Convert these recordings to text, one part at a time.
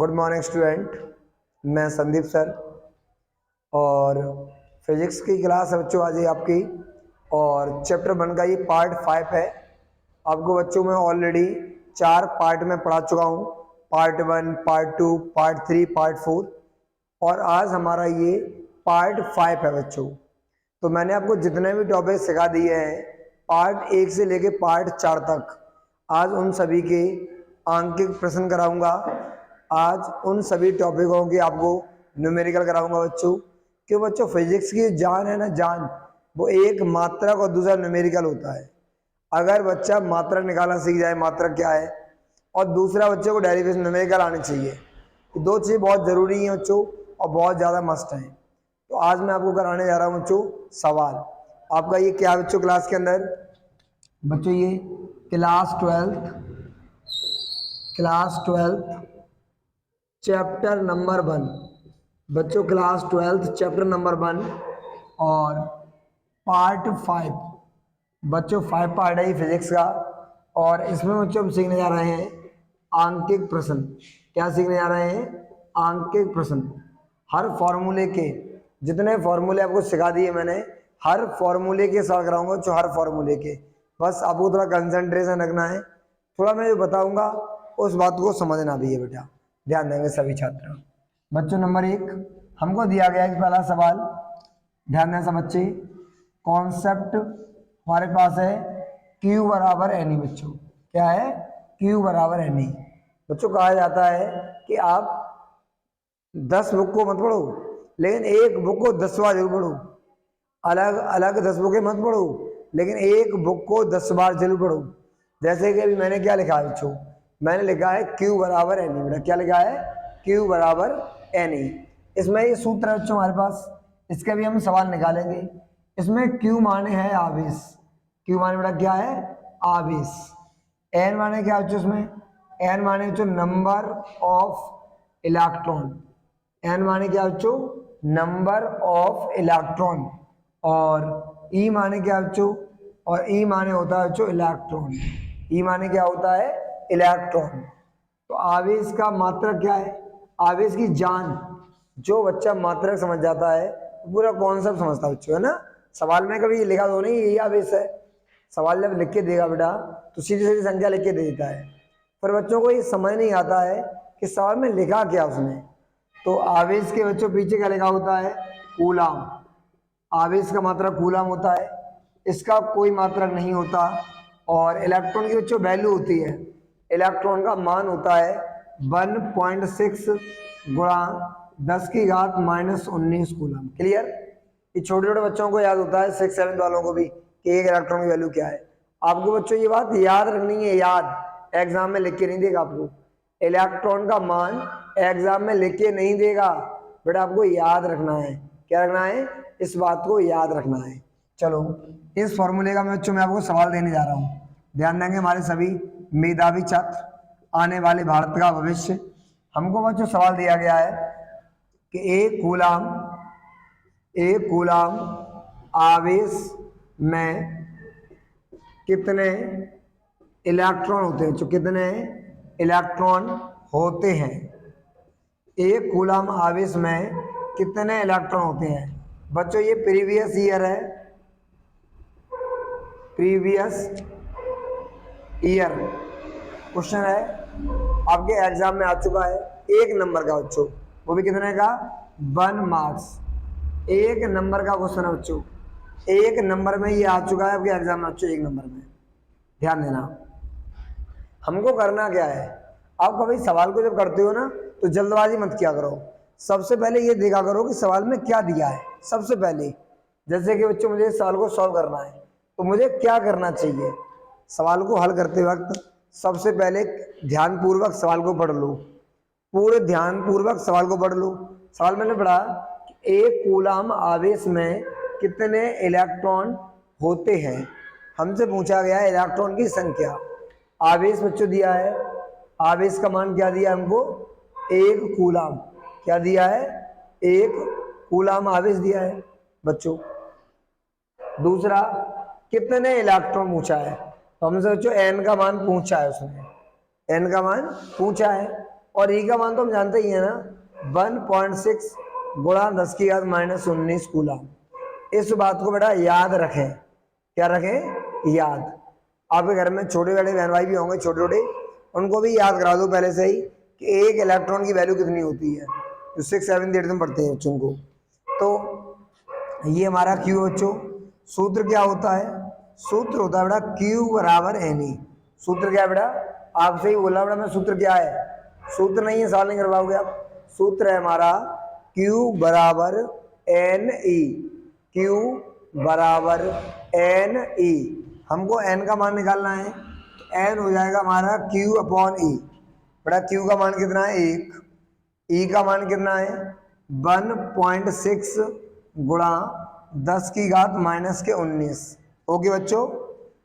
Good morning student, मैं Sandeep sir और physics की क्लास है बच्चों आज ये आपकी। और चैप्टर 1 का ये पार्ट 5 है। आपको बच्चों में ऑलरेडी 4 पार्ट में पढ़ा चुका हूँ, पार्ट 1, पार्ट 2, पार्ट 3, पार्ट 4 और आज हमारा ये पार्ट 5 है बच्चों। तो मैंने आपको जितने भी टॉपिक सिखा दिए हैं पार्ट 1 से लेके पार्ट 4 तक, आज उन सभी के आंकिक प्रश्न कराऊंगा। आज उन सभी टॉपिकों की आपको न्यूमेरिकल कराऊंगा बच्चों। क्यों बच्चों, फिजिक्स की जान है ना, जान वो एक मात्रक और दूसरा न्यूमेरिकल होता है। अगर बच्चा मात्रक निकालना सीख जाए, मात्रक क्या है, और दूसरा बच्चे को डेरिवेशन न्यूमेरिकल आनी चाहिए। तो दो चीज़ बहुत ज़रूरी हैं बच्चों और बहुत ज़्यादा मस्ट हैं। तो आज मैं आपको कराने जा रहा हूँ बच्चों सवाल। आपका ये क्या बच्चों क्लास के अंदर, बच्चों ये क्लास 12th चैप्टर नंबर 1 बच्चों, क्लास 12th चैप्टर नंबर 1 और पार्ट 5 बच्चों, 5 पार्ट है फिजिक्स का। और इसमें बच्चों हम सीखने जा रहे हैं आंकिक प्रश्न। क्या सीखने जा रहे हैं? आंकिक प्रश्न। हर फॉर्मूले के जितने फॉर्मूले आपको सिखा दिए मैंने, हर फॉर्मूले के सवाल कराऊंगा बच्चों, हर फॉर्मूले के। बस आपको थोड़ा कंसंट्रेशन रखना है, थोड़ा मैं जो बताऊंगा उस बात को समझना भी है बेटा, ध्यान देंगे सभी छात्र। बच्चों नंबर 1 हमको दिया गया है पहला सवाल, ध्यान दें सब बच्चे। कॉन्सेप्ट हमारे पास है Q बराबर एनी। बच्चों क्या है? Q बराबर एनी। बच्चों कहा जाता है कि आप 10 बुक को मत पढ़ो, लेकिन एक बुक को 10 बार जरूर पढ़ो। अलग अलग 10 बुकें मत पढ़ो, लेकिन एक बुक को 10 बार जरूर पढ़ो। जैसे कि अभी मैंने क्या लिखा है बच्चों, मैंने लिखा है Q बराबर एनी। बेटा क्या लिखा है? Q बराबर एनी। इसमें ये सूत्र है बच्चों हमारे पास, इसके भी हम सवाल निकालेंगे। इसमें Q माने है आवेश। Q माने बेटा क्या है? आवेश। N माने क्या बच्चों? इसमें N माने बच्चों नंबर ऑफ इलेक्ट्रॉन। N माने क्या बच्चों? Number of electron. और E माने क्या बच्चों? और E माने होता है बच्चों इलेक्ट्रॉन। E माने क्या होता है? इलेक्ट्रॉन। तो आवेश का मात्रक क्या है? आवेश की जान। जो बच्चा मात्रक समझ जाता है पूरा कॉन्सेप्ट समझता है बच्चों, है ना। सवाल में कभी लिखा तो नहीं यही आवेश है, सवाल जब लिख के देगा बेटा तो सीधी सीधी संख्या लिख के दे देता है, पर बच्चों को ये समझ नहीं आता है कि सवाल में लिखा क्या उसने। तो आवेश के बच्चों पीछे क्या लिखा होता है? कूलाम। आवेश का मात्रक कूलाम होता है, इसका कोई मात्रक नहीं होता। और इलेक्ट्रॉन की बच्चों वैल्यू होती है, इलेक्ट्रॉन का मान होता है 1.6 गुणा 10 की घात -19 कूलम। क्लियर? ये छोटे छोटे बच्चों को याद होता है, 6-7 वालों को भी, कि एक इलेक्ट्रॉन की वैल्यू क्या है। आपको बच्चों ये बात याद रखनी है, याद। एग्जाम में लिख के नहीं देगा आपको, इलेक्ट्रॉन का मान एग्जाम में लिख के नहीं देगा बेटा, आपको याद रखना है। क्या रखना है? इस बात को याद रखना है। चलो इस फॉर्मूले का मैं बच्चों मैं आपको सवाल देने जा रहा हूँ, ध्यान देंगे हमारे सभी मेधावी छात्र, आने वाले भारत का भविष्य। हमको बच्चों सवाल दिया गया है कि एक कूलाम आवेश में कितने इलेक्ट्रॉन होते हैं? जो कितने इलेक्ट्रॉन होते हैं? एक कूलाम आवेश में कितने इलेक्ट्रॉन होते हैं? बच्चों ये प्रीवियस ईयर है, प्रीवियस ईयर क्वेश्चन है, आपके एग्जाम में आ चुका है। 1 नंबर का बच्चों, वो भी कितने का? 1 मार्क्स। 1 नंबर का क्वेश्चन है बच्चों, 1 नंबर में ये आ चुका है आपके एग्जाम में बच्चों, 1 नंबर में। ध्यान देना। हमको करना क्या है, आप कभी सवाल को जब करते हो ना तो जल्दबाजी मत किया करो। सबसे पहले ये देखा करो कि सवाल में क्या दिया है। सबसे पहले जैसे कि बच्चों मुझे सवाल को सॉल्व करना है तो मुझे क्या करना चाहिए? सवाल को हल करते वक्त सबसे पहले ध्यानपूर्वक सवाल को पढ़ लो, पूरे ध्यानपूर्वक सवाल को पढ़ लो। सवाल मैंने पढ़ा कि एक कूलाम आवेश में कितने इलेक्ट्रॉन होते हैं। हमसे पूछा गया है इलेक्ट्रॉन की संख्या। आवेश बच्चों दिया है, आवेश का मान क्या दिया हमको? 1 कूलाम। क्या दिया है? 1 कूलाम आवेश दिया है बच्चों। दूसरा कितने इलेक्ट्रॉन पूछा है, तो हमसे बच्चों n का मान पूछा है, उसने n का मान पूछा है। और ई का मान तो हम जानते ही है ना, 1.6 गुणा 10 की घात -19 कूलम। इस बात को बेटा याद रखें। क्या रखें? याद। आपके घर में छोटे बड़े बहन भाई भी होंगे छोटे छोटे, उनको भी याद करा दो पहले से ही कि एक इलेक्ट्रॉन की वैल्यू कितनी होती है, जो 6, 7, 8 में पढ़ते हैं बच्चों को। तो ये हमारा क्यू बच्चों, सूत्र क्या होता है? सूत्र होता है बेटा क्यू बराबर एन ई। सूत्र क्या है बेटा? आपसे ही बोला बेटा मैं, सूत्र क्या है? सूत्र नहीं है, सवाल नहीं कर पाओगे आप। सूत्र है हमारा क्यू बराबर एन ई। क्यू बराबर एन ई। हमको एन का मान निकालना है, तो एन हो जाएगा हमारा क्यू अपॉन ई। बेटा क्यू का मान कितना है? 1। ई का मान कितना है? 1.6 गुणा 10 की घात -19। ओके बच्चों,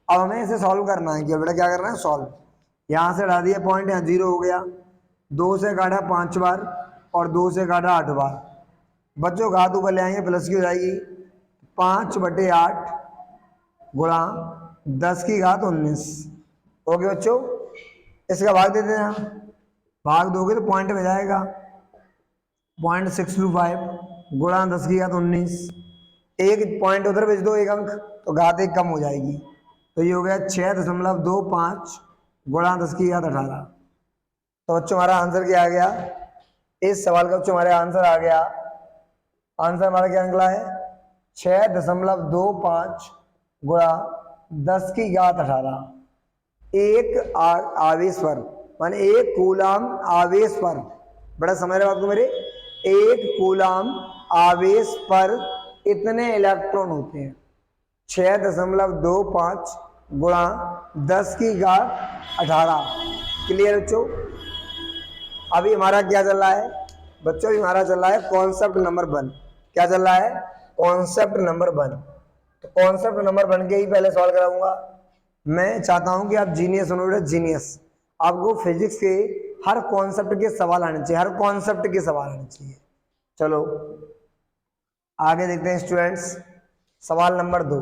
अब हमें इसे सॉल्व करना है। क्या बेटा क्या करना है? सॉल्व। यहाँ से हटा दिया पॉइंट, यहाँ 0 हो गया। 2 से काटा 5 बार और 2 से काटा 8 बार। बच्चों घात ऊपर ले आएंगे, प्लस की हो जाएगी। 5/8 गुणा 10 की घात 19। ओके बच्चों, इसका भाग दे देना। भाग दोगे तो पॉइंट में जाएगा। 0.625 गुणा 10 की घात 19। एक पॉइंट उधर भेज दो, एक अंक, तो घात 1 कम हो जाएगी। तो ये हो गया 6.25 गुणा 10 की घात 18। तो बच्चों हमारा आंसर क्या आ गया? इस सवाल का बच्चों हमारा आंसर आ गया। आंसर हमारा क्या निकला है? 6.25 गुणा 10 की घात 18। एक आवेश पर, माने एक कूलाम आवेश पर, बड़ा समझ रहे हो आपको मेरे? एक कूलाम आवेश पर इतने इलेक्ट्रॉन होते हैं। 6.25 गुणा 10 की घात 18। क्लियर बच्चों? अभी हमारा क्या चल रहा है बच्चों? अभी हमारा चल रहा है कॉन्सेप्ट नंबर 1। क्या चल रहा है? Concept number 1। तो कॉन्सेप्ट नंबर 1 के ही पहले सॉल्व कराऊंगा। मैं चाहता हूं कि आप जीनियस हो बेटा, जीनियस। आपको फिजिक्स के हर कॉन्सेप्ट के सवाल आने चाहिए, हर कॉन्सेप्ट के सवाल आने चाहिए। चलो आगे देखते हैं स्टूडेंट्स। सवाल नंबर 2।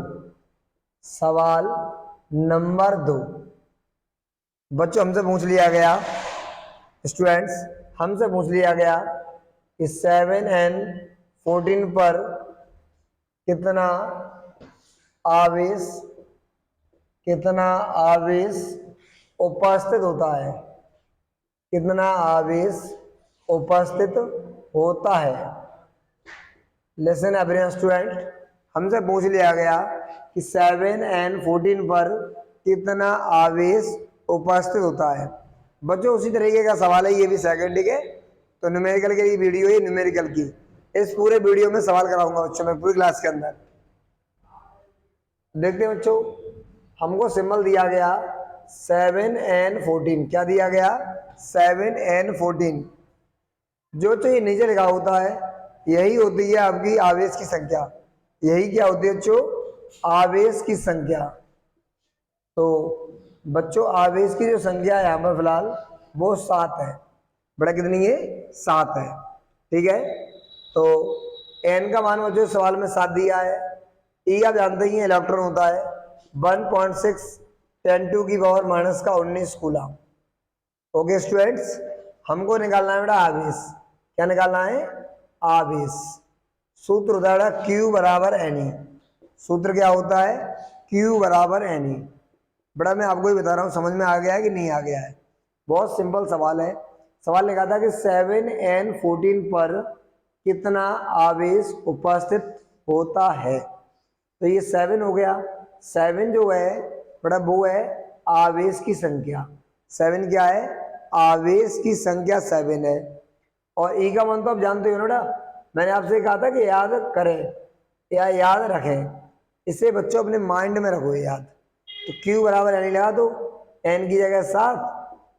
सवाल नंबर 2 बच्चों हमसे पूछ लिया गया, स्टूडेंट्स हमसे पूछ लिया गया कि 7n14 पर कितना आवेश उपस्थित होता है? कितना आवेश उपस्थित होता है? लिसन एवरी स्टूडेंट, हमसे पूछ लिया गया कि 7n14 पर कितना आवेश उपस्थित होता है। बच्चों उसी तरीके का सवाल है, ये भी सेकंड के, तो न्यूमेरिकल की वीडियो है, न्यूमेरिकल की। इस पूरे वीडियो में सवाल कराऊंगा बच्चों मैं पूरी क्लास के अंदर। देखते हैं बच्चों, हमको सिंबल दिया गया 7n14। क्या दिया गया? 7n14। जो चाहिए नीचे लिखा होता है, यही होती है आपकी आवेश की संख्या। यही क्या होती है बच्चों? आवेश की संख्या। तो बच्चों आवेश की जो संख्या है यहाँ पर फिलहाल वो 7 है। बड़ा कितनी है? 7 है। ठीक है, तो n का मान बच्चों सवाल में 7 दिया है। ई आप जानते ही हैं इलेक्ट्रॉन होता है 1.6 10⁻⁻⁻19 कूलम। ओके स्टूडेंट्स, हमको निकालना है बेटा आवेश। क्या निकालना है? आवेश। सूत्र होता है Q बराबर NE। सूत्र क्या होता है? Q बराबर NE। बड़ा मैं आपको ही बता रहा हूँ, समझ में आ गया है कि नहीं आ गया है? बहुत सिंपल सवाल है। सवाल लिखा था कि 7n14 पर कितना आवेश उपस्थित होता है। तो ये 7 हो गया। 7 जो है बड़ा वो है आवेश की संख्या। 7 क्या है? आवेश की संख्या 7 है। और ई का मान तो आप जानते हो ना बेटा, मैंने आपसे कहा था कि याद करें या याद रखें। इसे बच्चों अपने माइंड में रखो याद। तो Q बराबर यानी लगा दो, n की जगह 7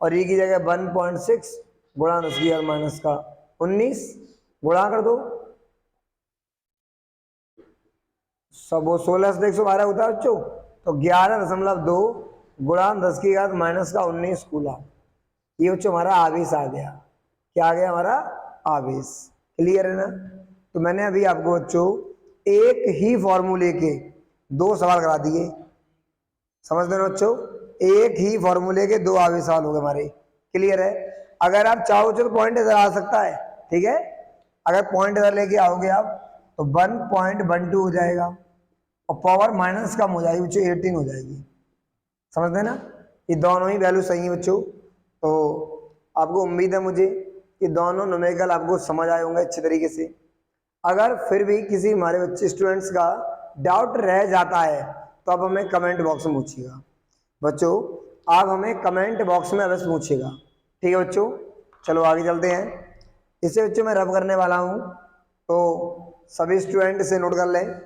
और E की जगह 1.6 गुणा 10 की माइनस का 19 गुणा कर दो। सब वो 16 से 112 होता है बच्चों, तो 11.2 गुणा 10 की घात माइनस का 19 कूलम। ये बच्चों हमारा आवेश आ गया। क्या आ गया? हमारा आवेश। क्लियर है ना? तो मैंने अभी आपको बच्चों एक ही फॉर्मूले के 2 सवाल करा दिए। समझ रहे हो बच्चों? एक ही फॉर्मूले के 2 आवेश सवाल हो गए हमारे। क्लियर है? अगर आप चाहो तो पॉइंट इधर आ सकता है, ठीक है। अगर पॉइंट इधर लेके आओगे आप तो 1.12 हो जाएगा और पावर माइनस कम हो जाएगी बच्चों, 18 हो जाएगी। समझते हैं ना, ये दोनों ही वैल्यू सही है बच्चों। तो आपको उम्मीद है मुझे कि दोनों न्यूमेरिकल आपको समझ आए होंगे अच्छे तरीके से। अगर फिर भी किसी हमारे बच्चे स्टूडेंट्स का डाउट रह जाता है तो आप हमें कमेंट बॉक्स में पूछिएगा बच्चों, आप हमें कमेंट बॉक्स में अवश्य पूछिएगा, ठीक है बच्चों। चलो आगे चलते हैं। इसे बच्चों मैं रब करने वाला हूँ, तो सभी स्टूडेंट इसे नोट कर लें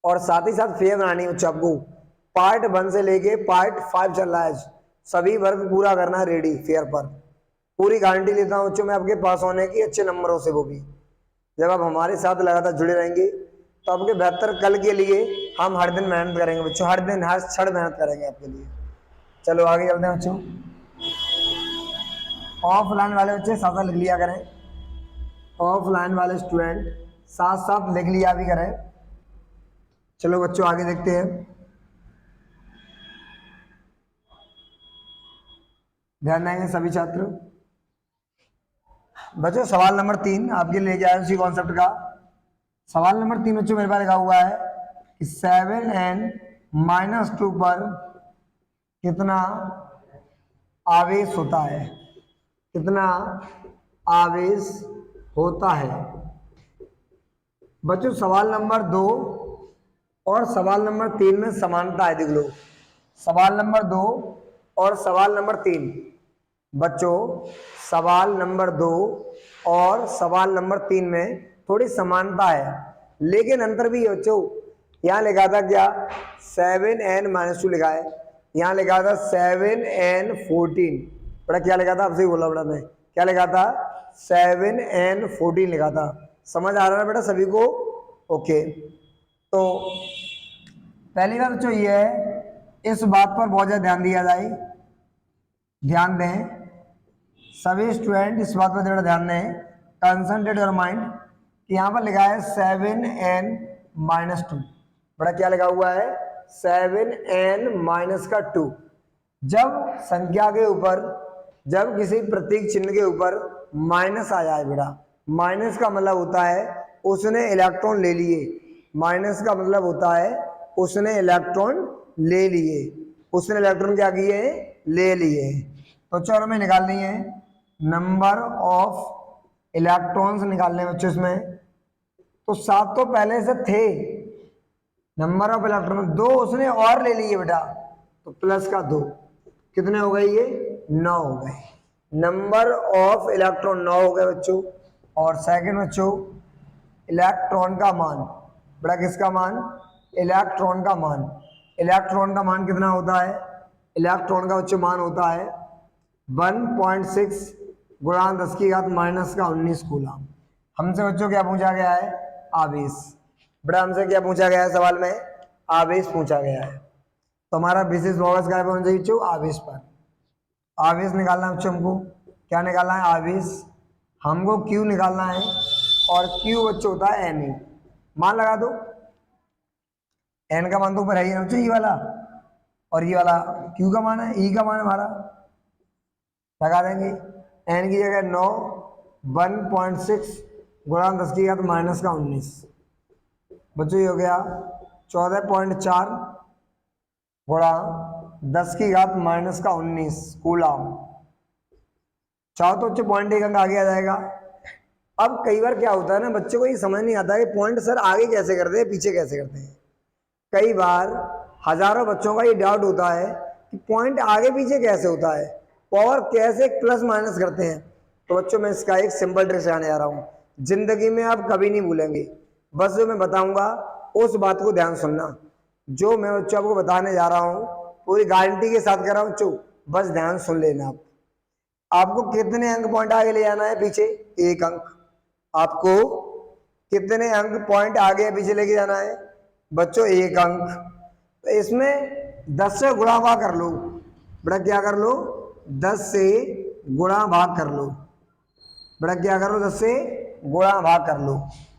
और साथ ही साथ फेयर बनानी है बच्चों आपको। पार्ट 1 से लेके पार्ट 5 चल रहा है, सभी वर्ग पूरा करना है रेडी फेयर पर। पूरी गारंटी लेता हूँ बच्चों मैं आपके पास होने की, अच्छे नंबरों से, वो भी जब आप हमारे साथ लगातार जुड़े रहेंगे तो आपके बेहतर कल के लिए हम हर दिन मेहनत करेंगे बच्चों, हर दिन हर क्षण मेहनत करेंगे आपके लिए। चलो आगे चलते हैं बच्चों। ऑफलाइन वाले बच्चे साथ साथ लिख लिया करें, ऑफलाइन वाले स्टूडेंट साथ साथ लिख लिया भी करें। चलो बच्चों आगे देखते हैं। ध्यान देंगे सभी छात्र। बच्चों सवाल नंबर 3 आपके लिए लेके आया उसी कॉन्सेप्ट का। सवाल नंबर 3 बच्चों मेरे पास लिखा हुआ है कि 7n-2 पर कितना आवेश होता है, कितना आवेश होता है। बच्चों सवाल नंबर 2 और सवाल नंबर 3 में समानता है, देख लो। सवाल नंबर 2 और सवाल नंबर 3 बच्चों, सवाल नंबर 2 और सवाल नंबर 3 में थोड़ी समानता है, लेकिन अंतर भी है बच्चों। यहाँ लिखा था क्या 7n-2 लिखा है, यहाँ लिखा था 7n-14। बड़ा क्या लिखा था, आपसे बोला बड़ा मैं, क्या लिखा था 7n-14 लिखा था। समझ आ रहा है बेटा सभी को? ओके। तो पहली बात बच्चों ये है, इस बात पर बहुत ज्यादा ध्यान दिया जाए, ध्यान दें सभी स्टूडेंट, इस बात पर थोड़ा ध्यान दें, कंसंट्रेट योर माइंड कि यहाँ पर लिखा है 7n-2। बड़ा क्या लिखा हुआ है 7n-2। जब संख्या के ऊपर, जब किसी प्रतीक चिन्ह के ऊपर माइनस आ जाए बेटा, माइनस का मतलब होता है उसने इलेक्ट्रॉन ले लिए, माइनस का मतलब होता है उसने इलेक्ट्रॉन ले लिए, उसने इलेक्ट्रॉन क्या किए, ले लिए। तो चलो हमें निकालनी है नंबर ऑफ इलेक्ट्रॉन्स निकालने बच्चों इसमें। तो 7 तो पहले से थे, नंबर ऑफ इलेक्ट्रॉन 2 उसने और ले लिए बेटा, तो प्लस का 2, कितने हो गए ये 9 हो गए। नंबर ऑफ इलेक्ट्रॉन 9 हो गए बच्चों। और सेकंड बच्चों इलेक्ट्रॉन का मान, बड़ा किसका मान, इलेक्ट्रॉन का मान। इलेक्ट्रॉन का मान कितना होता है, इलेक्ट्रॉन का बच्चों मान होता है 1.6 गुणा 10⁻⁻⁻19 कूलम। हमसे बच्चों क्या पूछा गया है, आवेश। बड़ा हमसे क्या पूछा गया है सवाल में, आवेश पूछा गया है। तो हमारा विशेष फोकस क्या होना चाहिए बच्चों, आवेश पर। आवेश निकालना है बच्चों हमको, क्या निकालना है, आवेश। हमको क्यू निकालना है और क्यू बच्चों होता है एन। मान लगा दो, एन का मान तो ऊपर है ही ना बच्चों, ई वाला, और ये वाला क्यू का मान है, ई का मान है हमारा, लगा देंगे। एन की जगह 9, 1.6 गुणा 10⁻⁻⁻19 बच्चों ये हो गया 14.4 गुणा 10⁻⁻⁻19 कूलम। चाहो तो बच्चों पॉइंट 1 अंक आगे आ जाएगा। अब कई बार क्या होता है ना, बच्चों को ये समझ नहीं आता है कि पॉइंट सर आगे कैसे करते हैं पीछे कैसे करते हैं। कई बार हजारों बच्चों का ये डाउट होता है कि पॉइंट आगे पीछे कैसे होता है, पावर कैसे प्लस माइनस करते हैं। तो बच्चों मैं इसका एक सिंपल ट्रिक सिखाने जा रहा हूँ, जिंदगी में आप कभी नहीं भूलेंगे। बस जो मैं बताऊंगा उस बात को ध्यान सुनना, जो मैं बच्चों आपको बताने जा रहा हूँ पूरी गारंटी के साथ कर रहा हूँ बच्चों, बस ध्यान सुन लेना। आप आपको कितने अंक पॉइंट आगे ले जाना है, पीछे 1 अंक। आपको कितने अंक पॉइंट आगे पीछे लेके जाना है बच्चों, 1 अंक। तो इसमें 10 से गुणा भाग कर लो बेटा, क्या कर लो 10 से गुणा भाग कर लो बेटा, क्या कर लो 10 से गुणा भाग कर लो।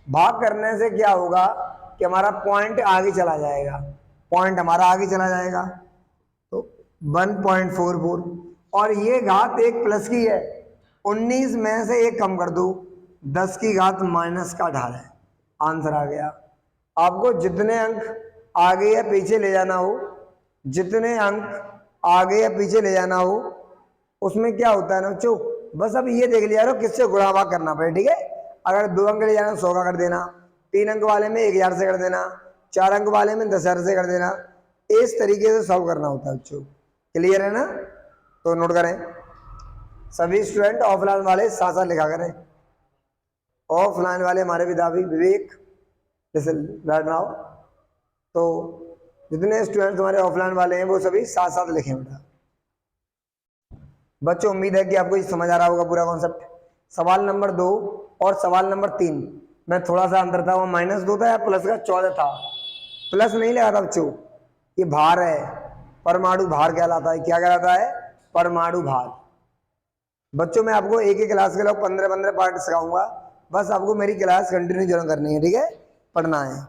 भाग करने से क्या होगा कि हमारा पॉइंट आगे चला जाएगा, पॉइंट हमारा आगे चला जाएगा। तो 1.44 और ये घात 1 प्लस की है, 19 में से 1 कम कर दो, 10 की घात माइनस का 18 आंसर आ गया। आपको जितने अंक आगे या पीछे ले जाना हो, जितने अंक आगे या पीछे ले जाना हो, उसमें क्या होता है ना बच्चों, बस अब ये देख लिया करो किससे गुणा भाग करना पड़े, ठीक है। अगर 2 अंक ले जाना 100 का कर देना, 3 अंक वाले में 1000 से कर देना, 4 अंक वाले में 10,000 से कर देना, इस तरीके से सॉल्व करना होता है बच्चों। क्लियर है ना? तो नोट करें, सभी स्टूडेंट ऑफलाइन वाले साथ साथ लिखा करें। ऑफलाइन वाले हमारे विद्यार्थी विवेक राइट नाउ, तो जितने स्टूडेंट्स हमारे ऑफलाइन वाले हैं वो सभी साथ साथ लिखें बेटा। बच्चों उम्मीद है कि आपको ये समझ आ रहा होगा पूरा कॉन्सेप्ट। सवाल नंबर 2 और सवाल नंबर 3 में थोड़ा सा अंतर था, वो -2 था या प्लस का 14 था, प्लस नहीं लगा था बच्चों। ये भार है, परमाणु भार कहलाता है। क्या कहलाता है? परमाणु भार। बच्चों मैं आपको एक ही क्लास के लोग 15-15 पार्ट सिखाऊंगा, बस आपको मेरी क्लास कंटिन्यू ज्वाइन करनी है, ठीक है, पढ़ना है।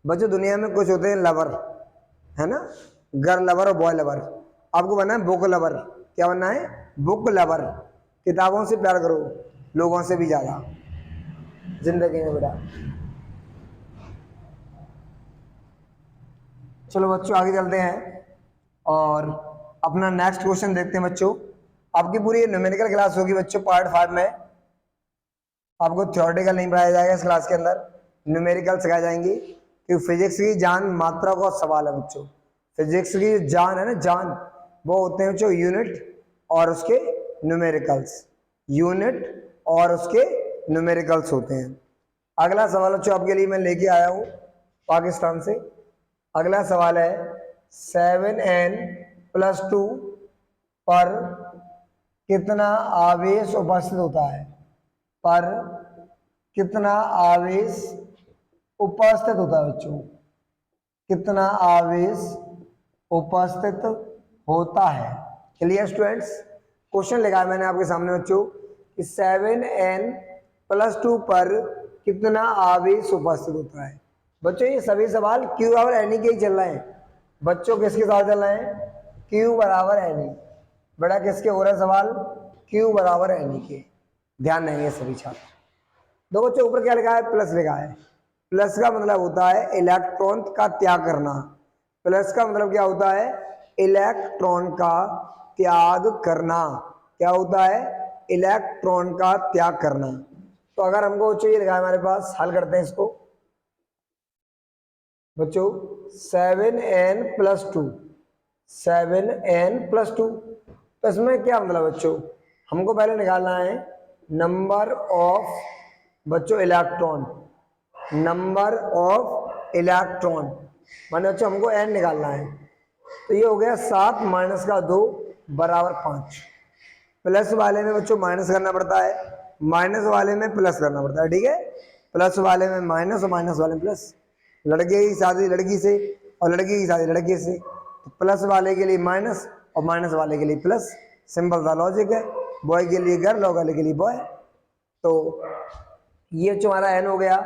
बच्चों दुनिया में कुछ होते हैं लवर, है ना, गर्ल लवर और बॉय लवर। आपको बनना है बुक लवर। क्या बनना है? Book lover. किताबों से प्यार करो, लोगों से भी ज्यादा जिंदगी में बेटा। चलो बच्चों आगे चलते हैं और अपना नेक्स्ट क्वेश्चन देखते हैं बच्चों। आपकी पूरी न्यूमेरिकल क्लास होगी बच्चों पार्ट 5 में। आपको थ्योरेटिकल नहीं पढ़ाया जाएगा इस क्लास के अंदर, न्यूमेरिकल सिखाए जाएंगी, क्योंकि फिजिक्स की जान मात्रा का सवाल है बच्चों। फिजिक्स की जान है ना, जान, वो होते हैं बच्चों यूनिट और उसके न्यूमेरिकल्स। यूनिट और उसके न्यूमेरिकल्स होते हैं। अगला सवाल बच्चों आपके लिए मैं लेके आया हूँ पाकिस्तान से। अगला सवाल है 7n+2 पर कितना आवेश उपस्थित होता है? पर कितना आवेश उपस्थित होता है बच्चों? कितना आवेश उपस्थित होता है? Clear students? क्वेश्चन लिखा है मैंने आपके सामने बच्चों कि 7n+2 पर कितना आवेश उपस्थित होता है। बच्चों ये सभी सवाल Q बराबर N के ही चल रहे हैं बच्चों। किसके साथ चल रहे हैं? Q बराबर N। बेटा किसके हो रहे हैं सवाल? Q बराबर N के। ध्यान देंगे सभी छात्र। दो बच्चों ऊपर क्या लिखा है? प्लस लिखा है। प्लस का मतलब होता है इलेक्ट्रॉन का त्याग करना। प्लस का मतलब क्या होता है? इलेक्ट्रॉन का त्याग करना। क्या होता है? इलेक्ट्रॉन का त्याग करना। तो अगर हमको चाहिए लिखा है हमारे पास, हल करते हैं इसको बच्चों। 7n+2, 7n+2, तो इसमें क्या मतलब बच्चों? हमको पहले निकालना है नंबर ऑफ बच्चों इलेक्ट्रॉन, नंबर ऑफ इलेक्ट्रॉन माने बच्चों हमको n निकालना है। तो ये हो गया 7 - 2 बराबर 5। प्लस वाले में बच्चों माइनस करना पड़ता है, माइनस वाले में प्लस करना पड़ता है, ठीक है। प्लस वाले में माइनस और माइनस वाले में प्लस। लड़के की शादी लड़की से और लड़की की शादी लड़के से, तो प्लस वाले के लिए माइनस और माइनस वाले के लिए प्लस। सिंपल सा लॉजिक है। बॉय के लिए गर्ल और गर्ल के लिए बॉय। तो ये बच्चों हमारा n हो गया।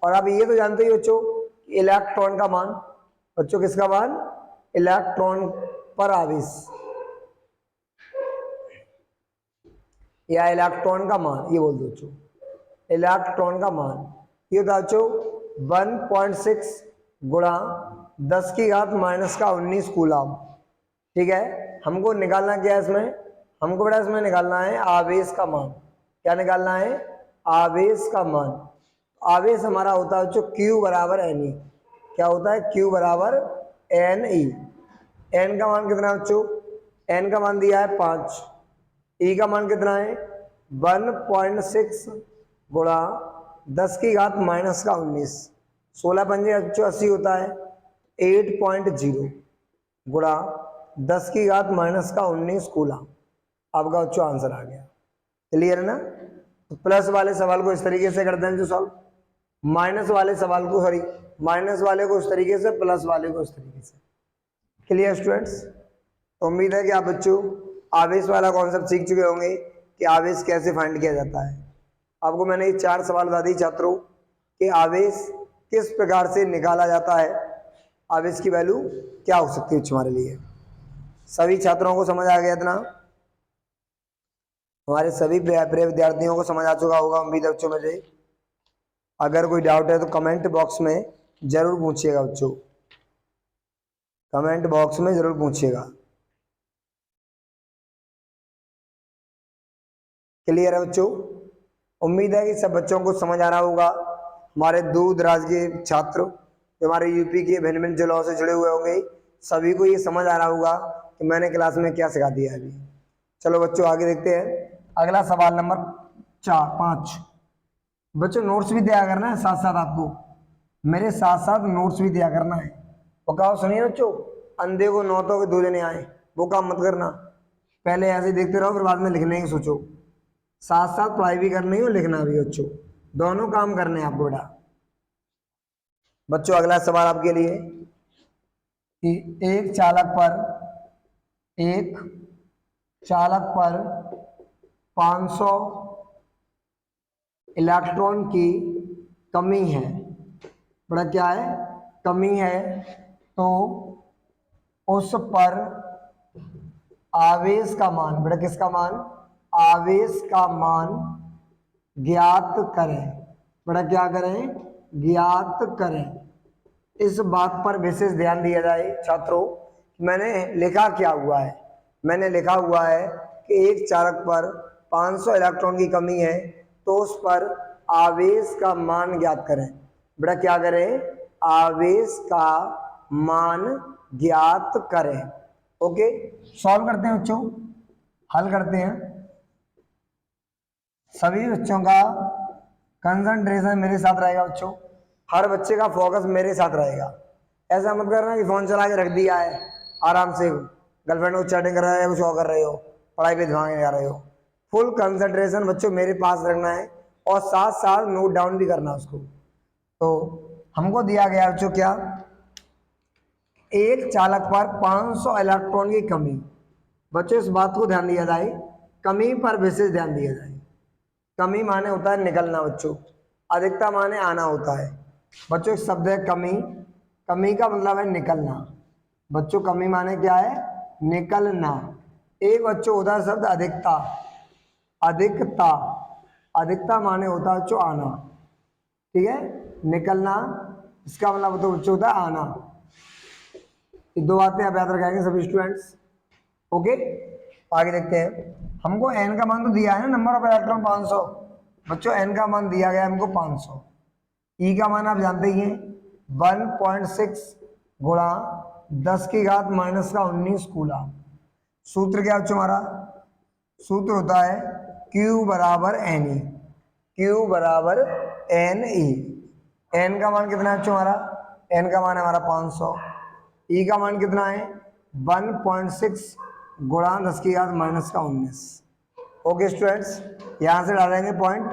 और आप ये तो जानते ही बच्चों इलेक्ट्रॉन का मान, बच्चों किसका मान? इलेक्ट्रॉन पर आवेश या इलेक्ट्रॉन का मान, ये बोल दो बच्चों इलेक्ट्रॉन का मान। ये होता बच्चों 1.6 गुणा 10 की घात -19 कूलम, ठीक है। हमको निकालना क्या है इसमें? हमको बेटा इसमें निकालना है आवेश का मान। क्या निकालना है? आवेश का मान। आवेश हमारा होता है बच्चों Q बराबर Ne। क्या होता है? Q बराबर Ne। n का मान कितना है बच्चों? n का मान दिया है 5। E का मान कितना है? 1.6 गुणा 10 की घात -19। 16 पंजे बच्चों 80 होता है। 8.0 गुणा 10 की घात -19 कूलम। आपका बच्चों आंसर आ गया। क्लियर है ना? तो प्लस वाले सवाल को इस तरीके से करते हैं जो सॉल्व, माइनस वाले सवाल को सॉरी माइनस वाले को इस तरीके से, प्लस वाले को इस तरीके से। Clear students? तो उम्मीद है कि आप बच्चों आवेश वाला कॉन्सेप्ट सीख चुके होंगे कि आवेश कैसे फाइंड किया जाता है। आपको मैंने ये 4 सवाल बता दी छात्रों कि आवेश किस प्रकार से निकाला जाता है, आवेश की वैल्यू क्या हो सकती है हमारे लिए। सभी छात्रों को समझ आ गया इतना? हमारे सभी प्रिय विद्यार्थियों को समझ आ चुका होगा उम्मीद है बच्चों में से। अगर कोई डाउट है तो कमेंट बॉक्स में जरूर पूछिएगा बच्चों, कमेंट बॉक्स में जरूर पूछिएगा। क्लियर है बच्चों? उम्मीद है कि सब बच्चों को समझ आ रहा होगा। हमारे दूर दराज के छात्र जो हमारे यूपी के भिन्न भिन्न जिलों से जुड़े हुए होंगे, सभी को ये समझ आ रहा होगा कि मैंने क्लास में क्या सिखा दिया अभी। चलो बच्चों आगे देखते हैं। अगला सवाल नंबर 5। बच्चों नोट्स भी दिया करना है साथ साथ, आपको मेरे साथ साथ नोट्स भी दिया करना है। वो कहो सुनिए बच्चों, अंधे को नौतों के 2 जने आए, वो काम मत करना। पहले ऐसे देखते रहो, फिर बाद में लिखने की सोचो। साथ साथ पढ़ाई भी करनी है और लिखना भी बच्चों, दोनों काम करने हैं आपको बेटा। बच्चों अगला सवाल आपके लिए कि एक चालक पर 500 इलेक्ट्रॉन की कमी है। बड़ा क्या है? कमी है। तो उस पर आवेश का मान, बेटा किसका मान? आवेश का मान ज्ञात करें। बेटा क्या करें? ज्ञात करें। इस बात पर विशेष ध्यान दिया जाए छात्रों, मैंने लिखा क्या हुआ है। मैंने लिखा हुआ है कि एक चालक पर 500 इलेक्ट्रॉन की कमी है, तो उस पर आवेश का मान ज्ञात करें। बेटा क्या करें? आवेश का मान ज्ञात करें। ओके, सॉल्व करते हैं बच्चों, हल करते हैं। सभी बच्चों का कंसंट्रेशन मेरे साथ रहेगा बच्चों, हर बच्चे का फोकस मेरे साथ रहेगा। ऐसा मत करना कि फोन चला के रख दिया है, आराम से गर्लफ्रेंड को चैटिंग कर रहे हो, कुछ और कर रहे हो, पढ़ाई पे ध्यान नहीं जा रहे हो। फुल कंसंट्रेशन बच्चों मेरे पास रखना है और साथ साथ नोट डाउन भी करना उसको। तो हमको दिया गया बच्चों क्या? एक चालक पर 500 इलेक्ट्रॉन की कमी। बच्चों इस बात को ध्यान दिया जाए, कमी पर विशेष ध्यान दिया जाए। कमी माने होता है निकलना बच्चों, अधिकता माने आना होता है। बच्चों एक शब्द है कमी, कमी का मतलब है निकलना। बच्चों कमी माने क्या है? निकलना। एक बच्चों होता है शब्द अधिकता, अधिकता, अधिकता माने होता है बच्चों आना। ठीक है, निकलना इसका मतलब तो बच्चों होता है आना। ये 2 बातें आप याद रखेंगे सभी स्टूडेंट्स। ओके, आगे देखते हैं। हमको n का मान तो दिया है ना, नंबर ऑफ इलेक्ट्रॉन 500। बच्चों n का मान दिया गया हमको 500। E का मान आप जानते ही हैं 1.6 गुणा 10 की घात माइनस का 19 कूलम। सूत्र क्या बच्चों हमारा? सूत्र होता है Q बराबर Ne, Q बराबर Ne। n का मान कितना है बच्चों हमारा? n का मान है हमारा 500। E का मान कितना है? 1.6 गुणा 10 की घात माइनस का 19। ओके स्टूडेंट्स, यहाँ से डालेंगे पॉइंट,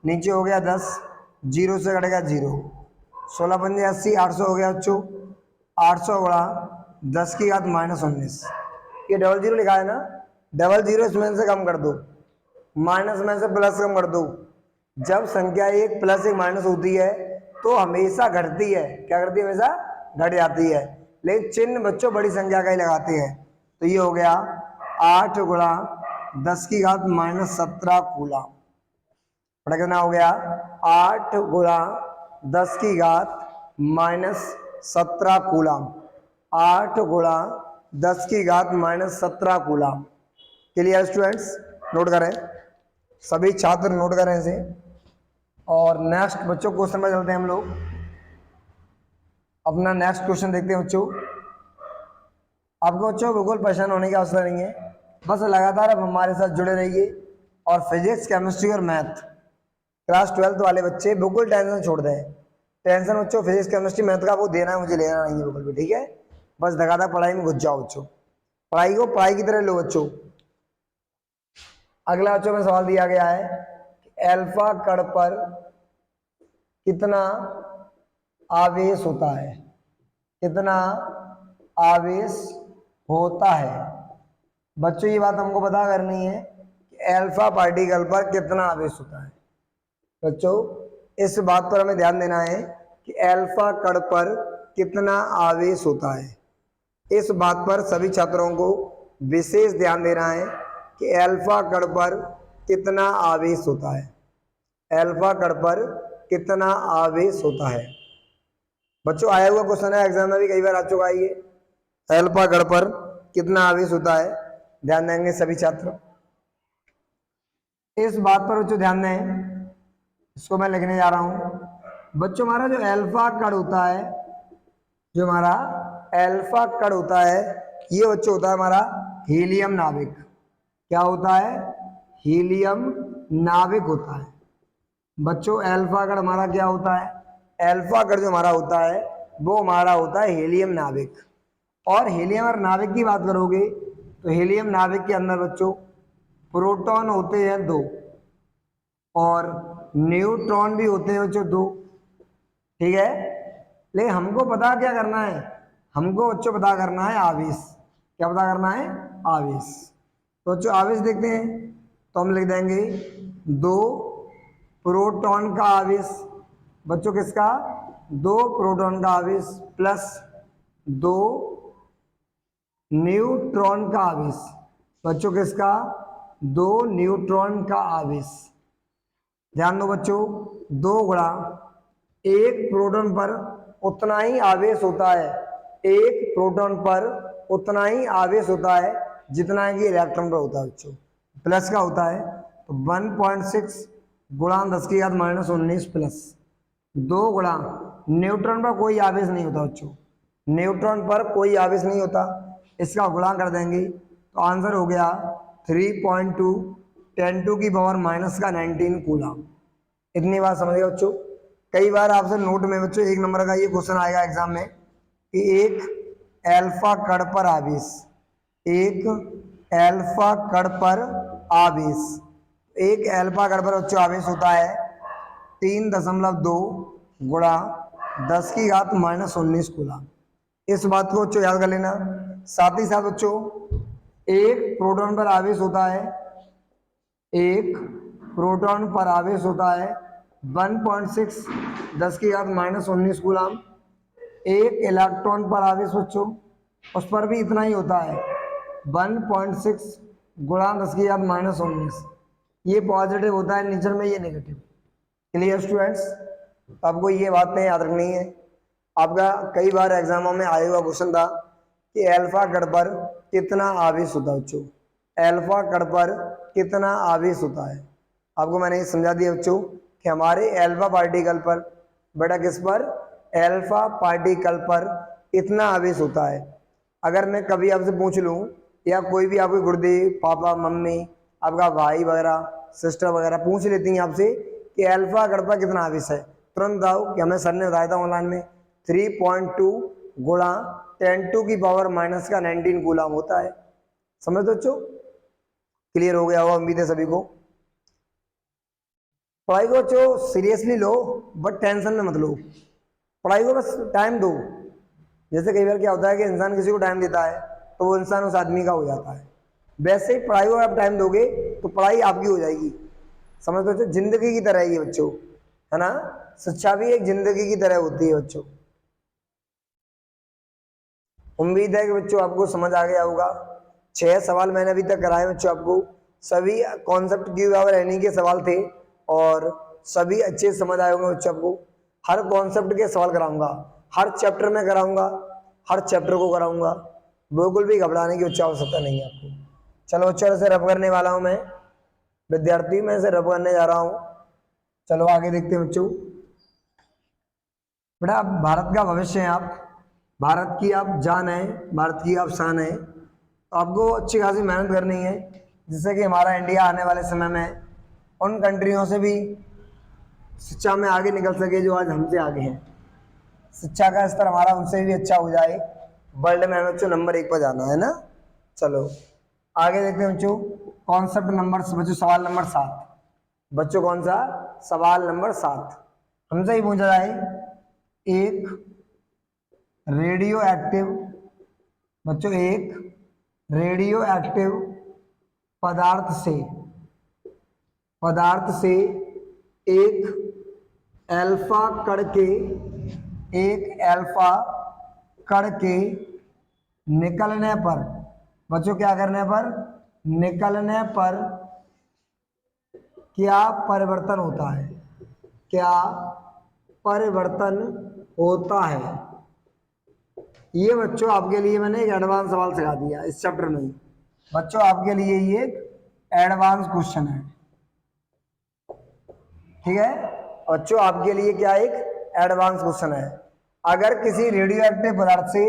नीचे हो गया 10, 0 से कटेगा 0, 16 पंजे 80, 800 हो गया बच्चों। 800 गुणा 10 की घात माइनस 19। ये डबल जीरो लिखा है ना, डबल जीरो इसमें से कम कर दो, माइनस में से प्लस कम कर दो। जब संख्या एक प्लस एक माइनस होती है तो हमेशा घटती है। क्या करती है? हमेशा घट जाती है। लेकिन चिन्ह बच्चों बड़ी संख्या का ही लगाते हैं। तो ये हो गया 8 गुणा 10 की घात माइनस 17 कूलम। बड़ा कितना हो गया? 8 गुणा 10 की घात माइनस 17 कूलम। 8 गुणा 10 की घात minus 17 coulomb. Clear students? Note करें, सभी छात्र नोट करें इसे। और नेक्स्ट बच्चों क्वेश्चन में चलते हैं हम लोग। अपना नेक्स्ट क्वेश्चन देखते हैं बच्चों। आपको बच्चों बिल्कुल परेशान होने की आवश्यकता नहीं है, बस लगातार अब हमारे साथ जुड़े रहिए। और फिजिक्स, केमिस्ट्री और मैथ क्लास 12 वाले बच्चे बिल्कुल टेंशन छोड़ दें। टेंशन बच्चों फिजिक्स, केमिस्ट्री, मैथ का आपको देना है, मुझे लेना नहीं है बिल्कुल भी। ठीक है, बस लगातार पढ़ाई में घुस जाओ बच्चों, पढ़ाई को पढ़ाई की तरह लो बच्चों। अगला बच्चों में सवाल दिया गया है कि एल्फा कण पर कितना आवेश होता है? कितना आवेश होता है? बच्चों ये बात हमको पता करनी है कि एल्फा पार्टिकल पर कितना आवेश होता है। बच्चों इस बात पर हमें ध्यान देना है कि एल्फा कण पर कितना आवेश होता है। इस बात पर सभी छात्रों को विशेष ध्यान देना है कि अल्फा कण पर कितना आवेश होता है, अल्फा कण पर कितना आवेश होता है। बच्चों आया हुआ क्वेश्चन है, एग्जाम में भी कई बार आ चुका है ये, अल्फा कण पर कितना आवेश होता है, ध्यान देंगे सभी छात्र। इस बात पर बच्चों ध्यान दें, इसको मैं लिखने जा रहा हूं। बच्चों हमारा जो अल्फा कण होता है, जो हमारा अल्फा कण होता है, ये बच्चों होता है हमारा हीलियम नाभिक। क्या होता है? हीलियम नाभिक होता है। बच्चों अल्फा कण हमारा क्या होता है? अल्फा कण जो हमारा होता है वो हमारा होता है हीलियम नाभिक। और हीलियम और नाभिक की बात करोगे तो हीलियम नाभिक के अंदर बच्चों प्रोटॉन होते हैं 2 और न्यूट्रॉन भी होते हैं बच्चों 2, ठीक है। लेकिन हमको पता क्या करना है, हमको बच्चों पता करना है आवेश। क्या पता करना है? आवेश। तो बच्चों आवेश देखते हैं, तो हम लिख देंगे 2 प्रोटॉन का आवेश। बच्चों किसका? 2 प्रोटॉन का आवेश प्लस 2 न्यूट्रॉन का आवेश। बच्चों किसका? 2 न्यूट्रॉन का आवेश। ध्यान दो बच्चों, 2 गुणा 1 प्रोटॉन पर उतना ही आवेश होता है, 1 प्रोटॉन पर उतना ही आवेश होता है जितना कि इलेक्ट्रॉन पर होता है बच्चों। प्लस का होता है तो 1.6 गुणा 10⁻⁻19 प्लस 2 गुणा न्यूट्रॉन पर कोई आवेश नहीं होता बच्चों, न्यूट्रॉन पर कोई आवेश नहीं होता, इसका गुणा कर देंगे तो आंसर हो गया 3.2 10⁻⁻19 कूलम। इतनी बात समझ गए बच्चों। कई बार आपसे नोट में बच्चों 1 नंबर का ये क्वेश्चन आएगा एग्जाम में कि एक अल्फा कण पर आवेश, एक अल्फा कण पर आवेश, एक अल्फा कण पर बच्चों आवेश होता है 3.2 गुणा 10⁻⁻19 कूलम। इस बात को बच्चों याद कर लेना। साथ ही साथ बच्चों एक प्रोटॉन पर आवेश होता है, एक प्रोटॉन पर आवेश होता है 1.6 10⁻⁻19 कूलम। एक इलेक्ट्रॉन पर आवेश बच्चों उस पर भी इतना ही होता है 1.6 गुणा 10⁻⁻19। ये पॉजिटिव होता है नेचर में, ये नेगेटिव। Clear students? आपको ये बातें याद रखनी है। आपका कई बार एग्जामों में आया हुआ क्वेश्चन था कि अल्फा कण पर कितना आवेश होता है बच्चों, अल्फा कण पर कितना आवेश होता है। आपको मैंने ये समझा दिया बच्चों कि हमारे अल्फा पार्टिकल पर, बेटा किस पर? अल्फा पार्टिकल पर इतना आवेश होता है। अगर मैं कभी आपसे पूछ लूं या कोई भी आपके गुरुदेव, पापा, मम्मी, आपका भाई वगैरह, सिस्टर वगैरह पूछ लेती हैं आपसे कि अल्फा कण पर कितना आवेश है, तुरंत बताओ कि हमें सर ने बताया था ऑनलाइन में 3.2 गुणा 10⁻⁻19 कूलम होता है। समझ दो बच्चों? क्लियर हो गया होगा उम्मीद है सभी को। पढ़ाई को बच्चों सीरियसली लो बट टेंशन में मत लो, पढ़ाई को बस टाइम दो। जैसे कई बार क्या होता है कि इंसान किसी को टाइम देता है तो वो इंसान उस आदमी का हो जाता है, वैसे ही पढ़ाई को आप टाइम दोगे तो पढ़ाई आपकी हो जाएगी। समझ दो बच्चों, जिंदगी की तरह ही है बच्चों, है ना। शिक्षा भी एक जिंदगी की तरह होती है बच्चों। उम्मीद है कि बच्चों आपको समझ आ गया होगा। 6 सवाल मैंने अभी तक कराए बच्चों, आपको सभी कॉन्सेप्ट की रहने के सवाल थे और सभी अच्छे समझ आए होंगे बच्चों। आपको हर कॉन्सेप्ट के सवाल कराऊंगा, हर चैप्टर में कराऊंगा, हर चैप्टर को कराऊंगा, बिल्कुल भी घबराने की उच्च आवश्यकता नहीं है आपको। चलो बच्चों से रब करने वाला हूं मैं, विद्यार्थी मैं से रब करने जा रहा हूं। चलो आगे देखते हैं बच्चों। बेटा आप भारत का भविष्य हैं, आप भारत की आप जान है, भारत की आप शान है, तो आपको अच्छी खासी मेहनत करनी है जिससे कि हमारा इंडिया आने वाले समय में उन कंट्रियों से भी शिक्षा में आगे निकल सके जो आज हमसे आगे हैं। शिक्षा का स्तर हमारा उनसे भी अच्छा हो जाए, वर्ल्ड में हमें बच्चों नंबर 1 पर जाना है ना। चलो आगे देखते हैं बच्चों। कॉन्सेप्ट नंबर बच्चों सवाल नंबर 7। बच्चों कौन सा? सवाल नंबर 7 हमसे ही पूछा जाए, एक रेडियो एक्टिव, बच्चों एक रेडियो एक्टिव पदार्थ से एक अल्फा कण के निकलने पर बच्चों क्या करने पर, निकलने पर क्या परिवर्तन होता है, क्या परिवर्तन होता है। ये बच्चों आपके लिए मैंने एक एडवांस सवाल सिखा दिया इस चैप्टर में ही। बच्चों आपके लिए ये एक एडवांस क्वेश्चन है, ठीक है। बच्चों आपके लिए क्या एक एडवांस क्वेश्चन है, अगर किसी रेडियो एक्टिव पदार्थ से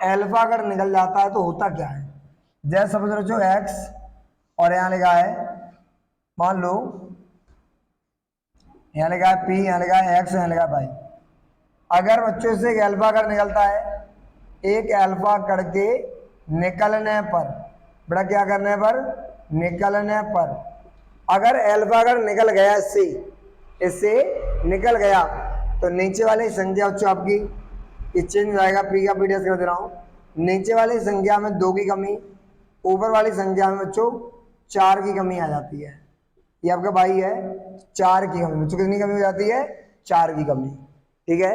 एल्फा अगर निकल जाता है तो होता क्या है। जैसे समझ रहे हो एक्स और यहाँ लिखा है, मान लो यहाँ लिखा है पी, यहाँ लिखा है एक्स, यहाँ लिखा है वाई। अगर बच्चों से एक एल्फा कण निकलता है, एक एल्फा कण के निकलने पर, बेटा क्या करने पर, निकलने पर, अगर एल्फा कण निकल गया इससे निकल गया तो नीचे वाली संख्या बच्चों आपकी चेंज हो जाएगा। पी का पीडीएस कर दे रहा हूँ। नीचे वाली संख्या में 2 की कमी, ऊपर वाली संख्या में बच्चों 4 की कमी आ जाती है। ये आपका भाई है, 4 की कमी, बच्चों कितनी कमी हो जाती है, 4 की कमी, ठीक है।